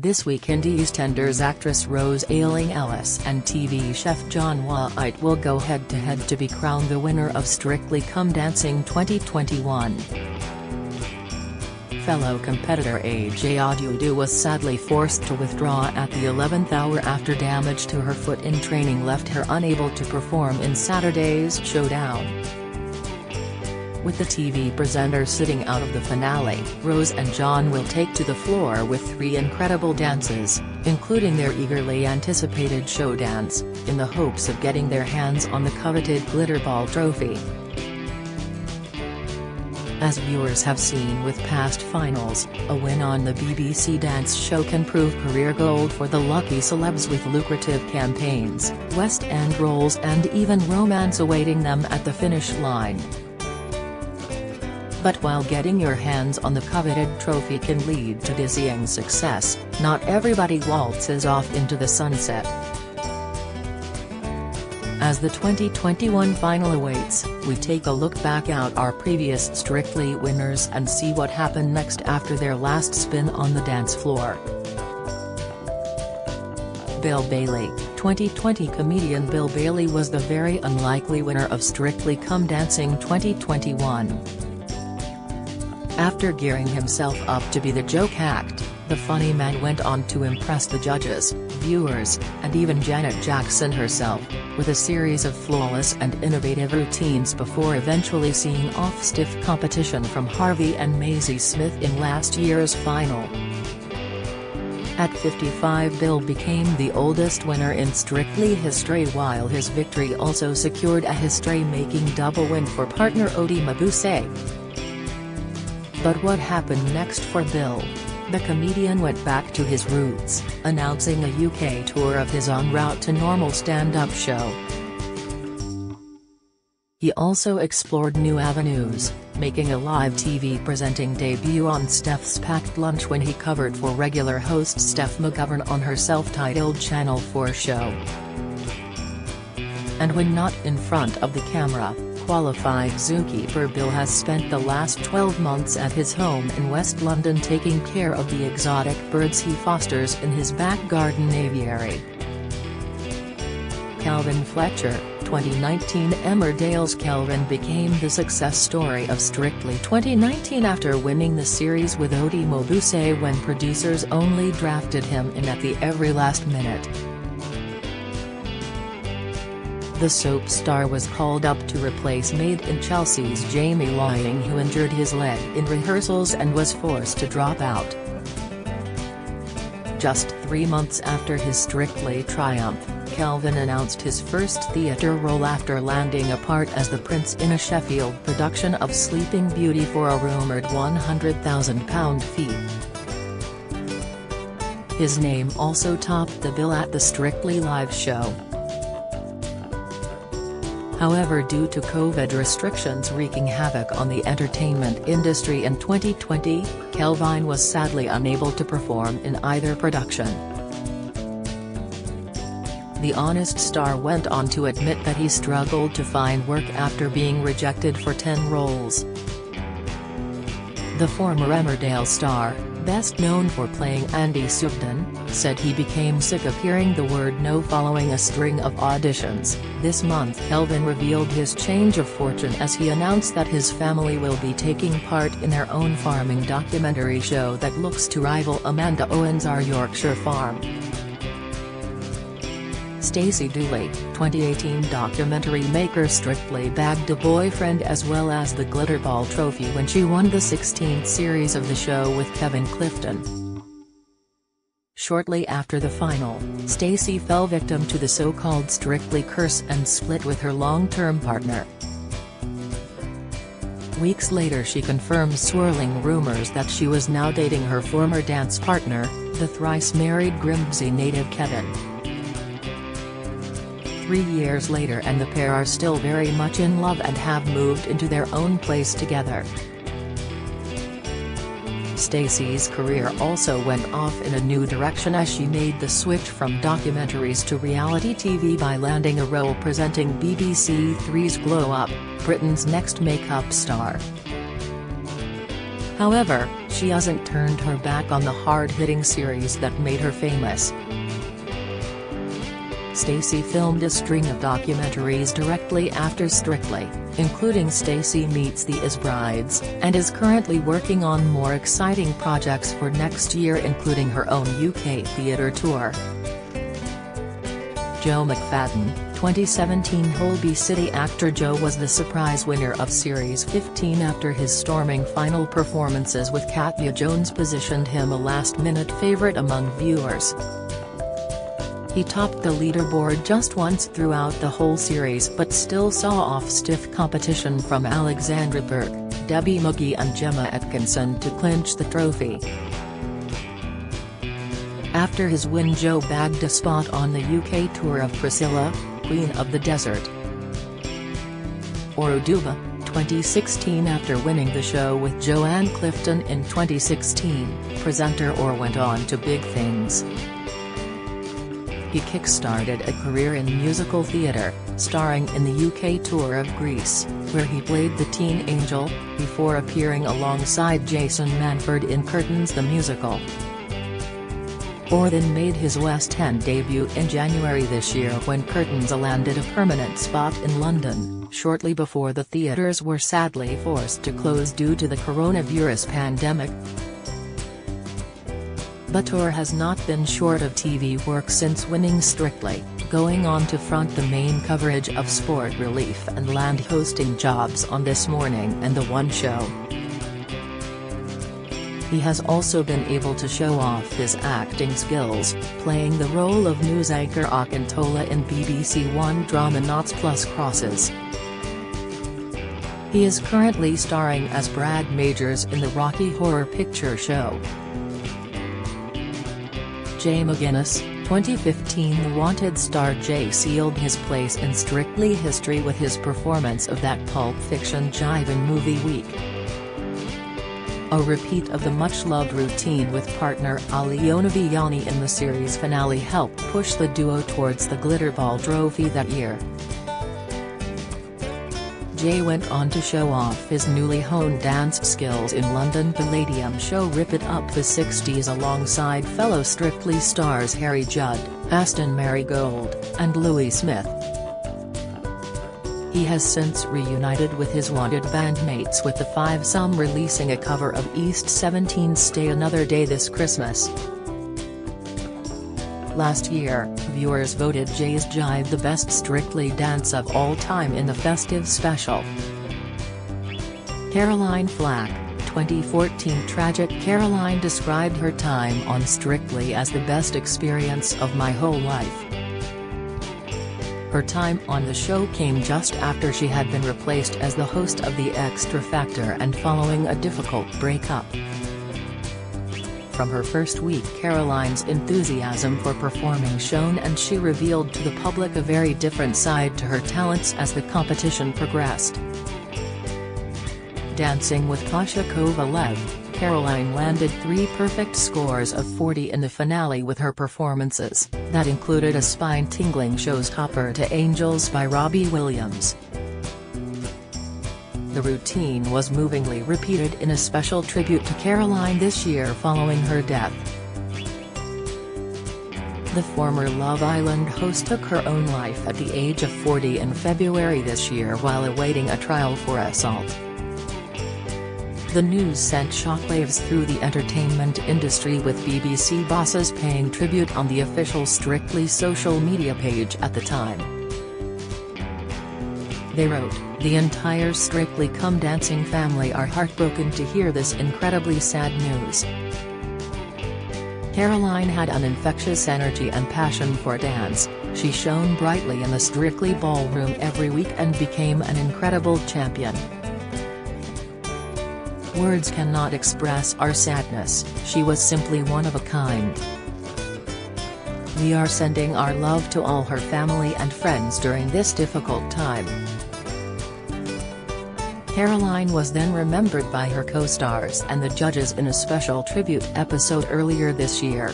This weekend EastEnders actress Rose Ayling-Ellis and TV chef John White will go head-to-head to be crowned the winner of Strictly Come Dancing 2021. Fellow competitor AJ Adudu was sadly forced to withdraw at the 11th hour after damage to her foot in training left her unable to perform in Saturday's showdown. With the TV presenter sitting out of the finale, Rose and John will take to the floor with 3 incredible dances, including their eagerly anticipated show dance, in the hopes of getting their hands on the coveted Glitterball trophy. As viewers have seen with past finals, a win on the BBC dance show can prove career gold for the lucky celebs with lucrative campaigns, West End roles and even romance awaiting them at the finish line. But while getting your hands on the coveted trophy can lead to dizzying success, not everybody waltzes off into the sunset. As the 2021 final awaits, we take a look back at our previous Strictly winners and see what happened next after their last spin on the dance floor. Bill Bailey. 2020 comedian Bill Bailey was the very unlikely winner of Strictly Come Dancing 2021. After gearing himself up to be the joke act, the funny man went on to impress the judges, viewers, and even Janet Jackson herself, with a series of flawless and innovative routines before eventually seeing off stiff competition from Harvey and Maisie Smith in last year's final. At 55, Bill became the oldest winner in Strictly history, while his victory also secured a history-making double win for partner Oti Mabuse. But what happened next for Bill? The comedian went back to his roots, announcing a UK tour of his en route to normal stand-up show. He also explored new avenues, making a live TV presenting debut on Steph's Packed Lunch when he covered for regular host Steph McGovern on her self-titled Channel 4 show. And when not in front of the camera, qualified zookeeper Bill has spent the last 12 months at his home in West London taking care of the exotic birds he fosters in his back garden aviary. Kelvin Fletcher. 2019 Emmerdale's Kelvin became the success story of Strictly 2019 after winning the series with Oti Mabuse when producers only drafted him in at the every last minute. The soap star was called up to replace Made in Chelsea's Jamie Laing, who injured his leg in rehearsals and was forced to drop out. Just 3 months after his Strictly triumph, Kelvin announced his first theatre role after landing a part as the prince in a Sheffield production of Sleeping Beauty for a rumoured £100,000 fee. His name also topped the bill at the Strictly Live show. However, due to COVID restrictions wreaking havoc on the entertainment industry in 2020, Kelvin was sadly unable to perform in either production. The Honest star went on to admit that he struggled to find work after being rejected for 10 roles. The former Emmerdale star, best known for playing Andy Sugden, said he became sick of hearing the word no following a string of auditions. This month Kelvin revealed his change of fortune as he announced that his family will be taking part in their own farming documentary show that looks to rival Amanda Owen's Our Yorkshire Farm. Stacey Dooley. 2018 documentary maker Strictly bagged a boyfriend as well as the Glitterball trophy when she won the 16th series of the show with Kevin Clifton. Shortly after the final, Stacey fell victim to the so-called Strictly curse and split with her long-term partner. Weeks later she confirmed swirling rumors that she was now dating her former dance partner, the thrice-married Grimsby native Kevin. 3 years later and the pair are still very much in love and have moved into their own place together. Stacey's career also went off in a new direction as she made the switch from documentaries to reality TV by landing a role presenting BBC Three's Glow Up, Britain's Next Makeup Star. However, she hasn't turned her back on the hard-hitting series that made her famous. Stacey filmed a string of documentaries directly after Strictly, including Stacey Meets the Is Brides, and is currently working on more exciting projects for next year, including her own UK theatre tour. Joe McFadden, 2017 Holby City actor Joe was the surprise winner of Series 15 after his storming final performances with Katya Jones positioned him a last-minute favourite among viewers. He topped the leaderboard just once throughout the whole series but still saw off stiff competition from Alexandra Burke, Debbie McGee and Gemma Atkinson to clinch the trophy. After his win, Joe bagged a spot on the UK tour of Priscilla, Queen of the Desert. Oruduba, 2016 After winning the show with Joanne Clifton in 2016, presenter Or went on to big things. He kick-started a career in musical theatre, starring in the UK tour of Grease, where he played the teen angel, before appearing alongside Jason Manford in Curtains the Musical. Or then made his West End debut in January this year when Curtains landed a permanent spot in London, shortly before the theatres were sadly forced to close due to the coronavirus pandemic. Buttor has not been short of TV work since winning Strictly, going on to front the main coverage of Sport Relief and land hosting jobs on This Morning and The One Show. He has also been able to show off his acting skills, playing the role of news anchor Akintola in BBC One drama Noughts Plus Crosses. He is currently starring as Brad Majors in the Rocky Horror Picture Show. Jay McGuinness, 2015 The Wanted star Jay sealed his place in Strictly history with his performance of that Pulp Fiction jive-in movie week. A repeat of the much-loved routine with partner Aliona Villani in the series finale helped push the duo towards the Glitterball trophy that year. Jay went on to show off his newly honed dance skills in London Palladium show Rip It Up the 60s alongside fellow Strictly stars Harry Judd, Aston Marigold, and Louis Smith. He has since reunited with his Wanted bandmates, with the fivesome releasing a cover of East 17's Stay Another Day this Christmas. Last year, viewers voted Jay's Jive the best Strictly dance of all time in the festive special. Caroline Flack, 2014 Tragic Caroline described her time on Strictly as the best experience of my whole life. Her time on the show came just after she had been replaced as the host of The Extra Factor and following a difficult breakup. From her first week, Caroline's enthusiasm for performing shone, and she revealed to the public a very different side to her talents as the competition progressed. Dancing with Pasha Kovalev, Caroline landed 3 perfect scores of 40 in the finale with her performances, that included a spine-tingling showstopper to Angels by Robbie Williams. The routine was movingly repeated in a special tribute to Caroline this year following her death. The former Love Island host took her own life at the age of 40 in February this year while awaiting a trial for assault. The news sent shockwaves through the entertainment industry, with BBC bosses paying tribute on the official Strictly social media page at the time. They wrote, "The entire Strictly Come Dancing family are heartbroken to hear this incredibly sad news. Caroline had an infectious energy and passion for dance. She shone brightly in the Strictly ballroom every week and became an incredible champion. Words cannot express our sadness. She was simply one of a kind. We are sending our love to all her family and friends during this difficult time." Caroline was then remembered by her co-stars and the judges in a special tribute episode earlier this year.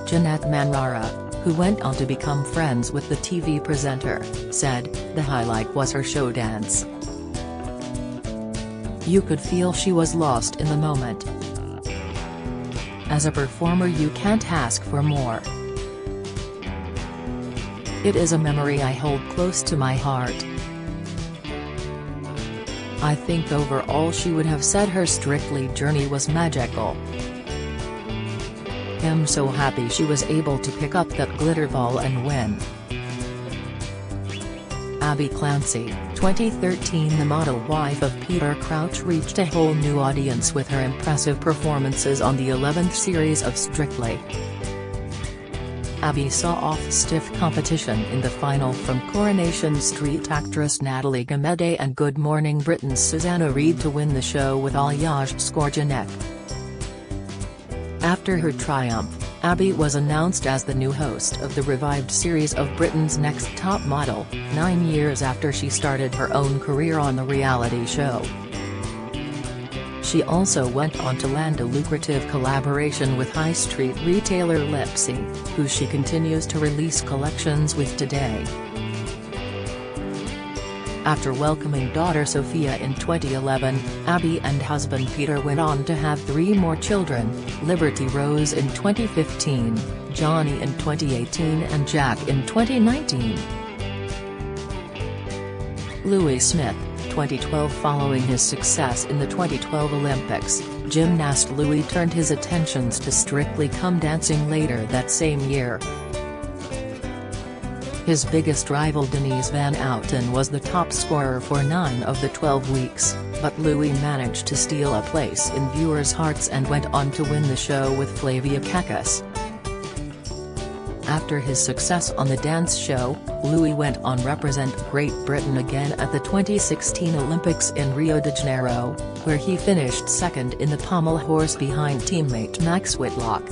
Jeanette Manrara, who went on to become friends with the TV presenter, said, "The highlight was her show dance. You could feel she was lost in the moment. As a performer you can't ask for more. It is a memory I hold close to my heart. I think overall she would have said her Strictly journey was magical. I'm so happy she was able to pick up that glitter ball and win. Abby Clancy, 2013. The model wife of Peter Crouch reached a whole new audience with her impressive performances on the 11th series of Strictly. Abby saw off stiff competition in the final from Coronation Street actress Natalie Gamede and Good Morning Britain's Susanna Reid to win the show with Alyosha Skorjanek. After her triumph, Abby was announced as the new host of the revived series of Britain's Next Top Model, 9 years after she started her own career on the reality show. She also went on to land a lucrative collaboration with high street retailer Lipsy, who she continues to release collections with today. After welcoming daughter Sophia in 2011, Abby and husband Peter went on to have 3 more children, Liberty Rose in 2015, Johnny in 2018 and Jack in 2019. Louis Smith, 2012. Following his success in the 2012 Olympics, gymnast Louis turned his attentions to Strictly Come Dancing later that same year. His biggest rival Denise Van Outen was the top scorer for 9 of the 12 weeks, but Louis managed to steal a place in viewers' hearts and went on to win the show with Flavia Kakis. After his success on the dance show, Louis went on represent Great Britain again at the 2016 Olympics in Rio de Janeiro, where he finished second in the pommel horse behind teammate Max Whitlock.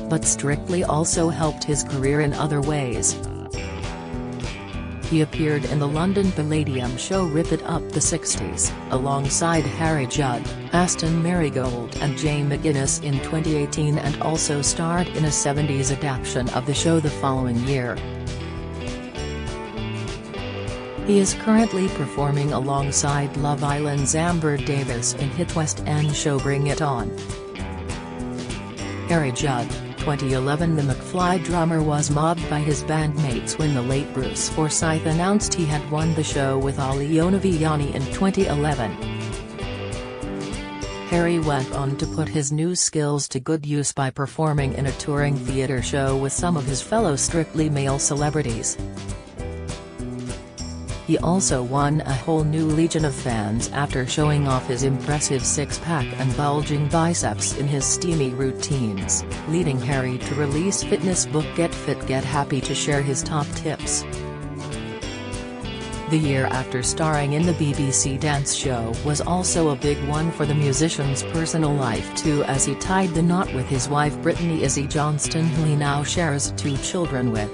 But Strictly also helped his career in other ways. He appeared in the London Palladium show Rip It Up the 60s, alongside Harry Judd, Aston Marigold and Jay McGuinness in 2018 and also starred in a 70s adaptation of the show the following year. He is currently performing alongside Love Island's Amber Davis in hit West End show Bring It On. Harry Judd, 2011. The McFly drummer was mobbed by his bandmates when the late Bruce Forsyth announced he had won the show with Alyosha Viviani in 2011. Harry went on to put his new skills to good use by performing in a touring theatre show with some of his fellow Strictly male celebrities. He also won a whole new legion of fans after showing off his impressive six-pack and bulging biceps in his steamy routines, leading Harry to release fitness book Get Fit Get Happy to share his top tips. The year after starring in the BBC dance show was also a big one for the musician's personal life too, as he tied the knot with his wife Brittany Izzy Johnston, who he now shares 2 children with.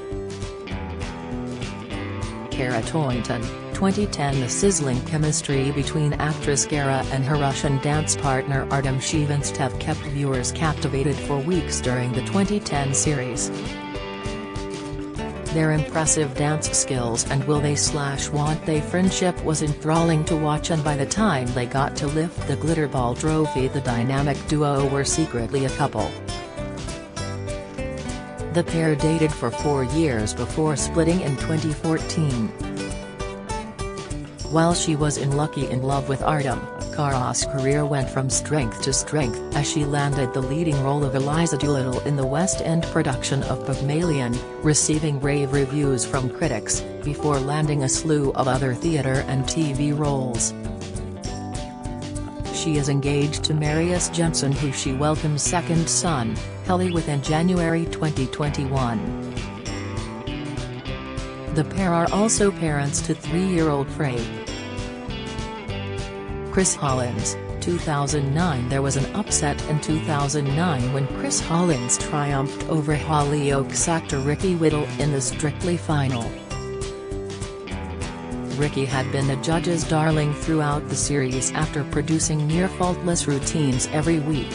Kara Toynton, 2010. The sizzling chemistry between actress Kara and her Russian dance partner Artem Sheventsev kept viewers captivated for weeks during the 2010 series. Their impressive dance skills and will they/want they friendship was enthralling to watch, and by the time they got to lift the glitter ball trophy the dynamic duo were secretly a couple. The pair dated for 4 years before splitting in 2014. While she was unlucky in love with Artem, Kara's career went from strength to strength as she landed the leading role of Eliza Doolittle in the West End production of Pygmalion, receiving rave reviews from critics, before landing a slew of other theatre and TV roles. She is engaged to Marius Jensen, who she welcomed second son, Helly, with in January 2021. The pair are also parents to 3-year-old Frey. Chris Hollins, 2009. There was an upset in 2009 when Chris Hollins triumphed over Hollyoaks actor Ricky Whittle in the Strictly final. Ricky had been the judges' darling throughout the series after producing near-faultless routines every week.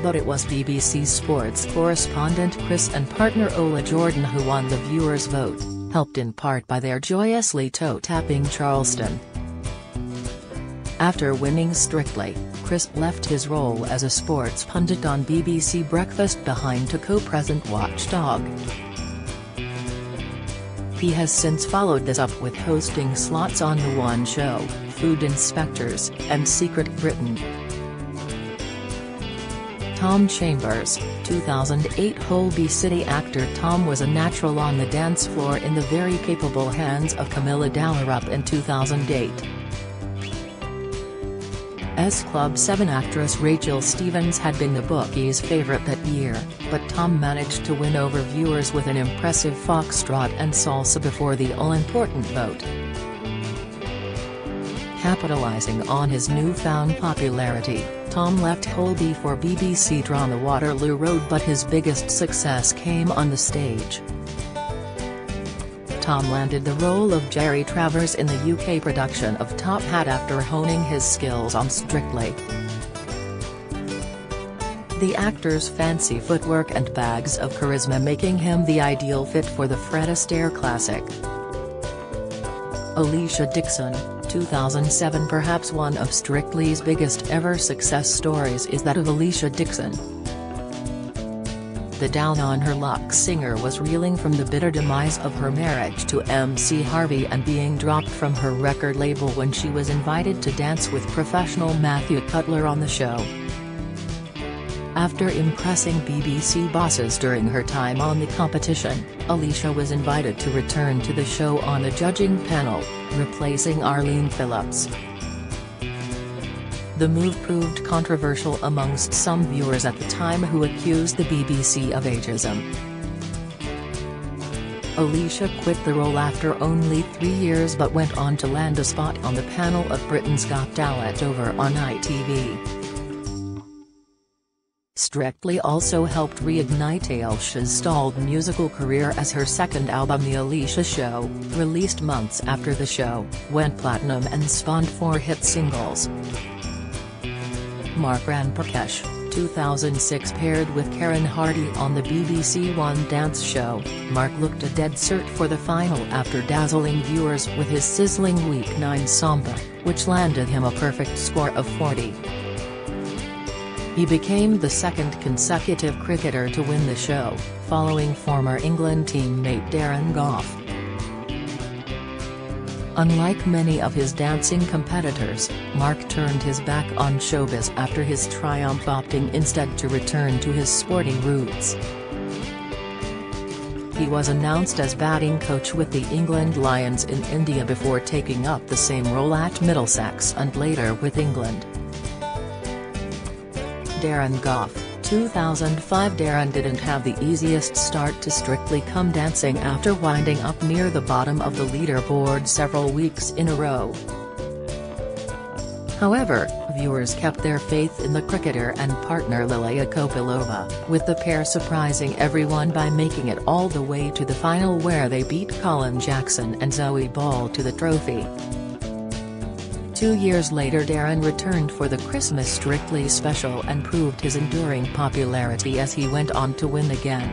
But it was BBC Sports correspondent Chris and partner Ola Jordan who won the viewers' vote, helped in part by their joyously toe-tapping Charleston. After winning Strictly, Chris left his role as a sports pundit on BBC Breakfast behind to co-present Watchdog. He has since followed this up with hosting slots on The One Show, Food Inspectors, and Secret Britain. Tom Chambers, 2008. Holby City actor Tom was a natural on the dance floor in the very capable hands of Camilla Dowlerup in 2008. Club 7 actress Rachel Stevens had been the bookies' favourite that year, but Tom managed to win over viewers with an impressive foxtrot and salsa before the all-important vote. Capitalising on his newfound popularity, Tom left Holby for BBC drama Waterloo Road, but his biggest success came on the stage. Tom landed the role of Jerry Travers in the UK production of Top Hat after honing his skills on Strictly. The actor's fancy footwork and bags of charisma making him the ideal fit for the Fred Astaire classic. Alicia Dixon, 2007. Perhaps one of Strictly's biggest ever success stories is that of Alicia Dixon. The down-on-her-luck singer was reeling from the bitter demise of her marriage to MC Harvey and being dropped from her record label when she was invited to dance with professional Matthew Cutler on the show. After impressing BBC bosses during her time on the competition, Alicia was invited to return to the show on the judging panel, replacing Arlene Phillips. The move proved controversial amongst some viewers at the time, who accused the BBC of ageism. Alicia quit the role after only 3 years but went on to land a spot on the panel of Britain's Got Talent over on ITV. Strictly also helped reignite Alicia's stalled musical career, as her second album The Alicia Show, released months after the show, went platinum and spawned 4 hit singles. Mark Ranparkesh, 2006. Paired with Karen Hardy on the BBC One dance show, Mark looked a dead cert for the final after dazzling viewers with his sizzling Week 9 samba, which landed him a perfect score of 40. He became the second consecutive cricketer to win the show, following former England teammate Darren Gough. Unlike many of his dancing competitors, Mark turned his back on showbiz after his triumph, opting instead to return to his sporting roots. He was announced as batting coach with the England Lions in India before taking up the same role at Middlesex and later with England. Darren Gough, 2005. Darren didn't have the easiest start to Strictly Come Dancing after winding up near the bottom of the leaderboard several weeks in a row. However, viewers kept their faith in the cricketer and partner Lilia Kopilova, with the pair surprising everyone by making it all the way to the final, where they beat Colin Jackson and Zoe Ball to the trophy. 2 years later, Darren returned for the Christmas Strictly special and proved his enduring popularity as he went on to win again.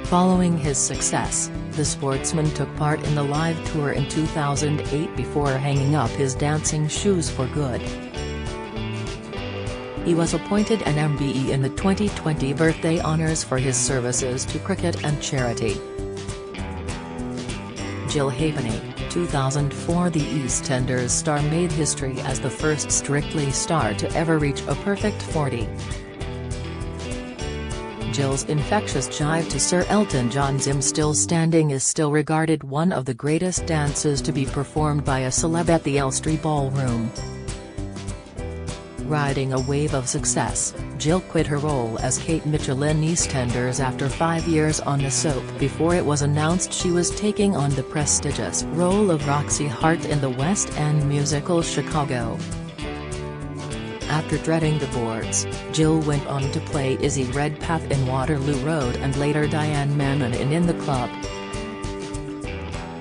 Following his success, the sportsman took part in the live tour in 2008 before hanging up his dancing shoes for good. He was appointed an MBE in the 2020 birthday honours for his services to cricket and charity. Jill Halfpenny, 2004. The EastEnders star made history as the first Strictly star to ever reach a perfect 40. Jill's infectious jive to Sir Elton John's "I'm Still Standing" is still regarded one of the greatest dances to be performed by a celeb at the Elstree Ballroom. Riding a wave of success, Jill quit her role as Kate Mitchell in EastEnders after 5 years on the soap before it was announced she was taking on the prestigious role of Roxy Hart in the West End musical Chicago. After dreading the boards, Jill went on to play Izzy Redpath in Waterloo Road and later Diane Mammon in The Club.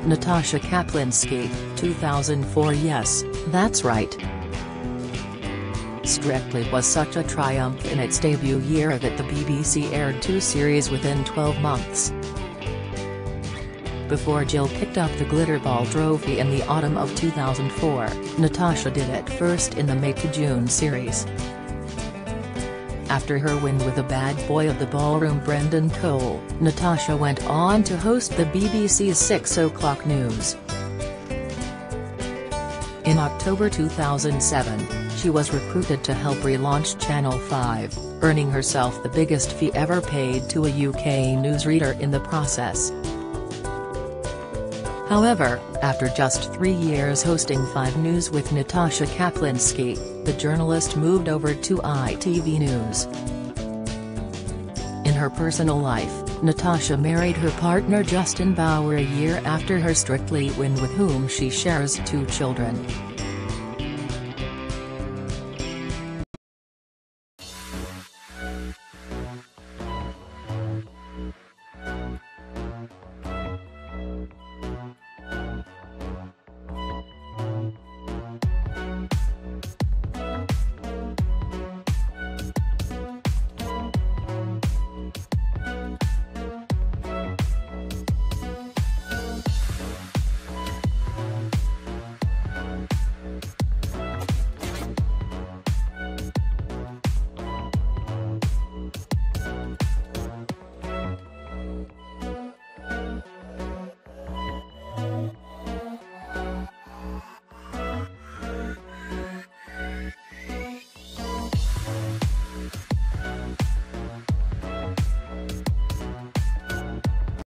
Natasha Kaplinsky, 2004. Yes, that's right. Strictly was such a triumph in its debut year that the BBC aired 2 series within 12 months. Before Jill picked up the Glitterball trophy in the autumn of 2004, Natasha did it first in the May to June series. After her win with the bad boy of the ballroom Brendan Cole, Natasha went on to host the BBC's 6 o'clock news. In October 2007, she was recruited to help relaunch Channel 5, earning herself the biggest fee ever paid to a UK newsreader in the process. However, after just 3 years hosting 5 News with Natasha Kaplinsky, the journalist moved over to ITV News. In her personal life, Natasha married her partner Justin Bauer a year after her Strictly win, with whom she shares 2 children.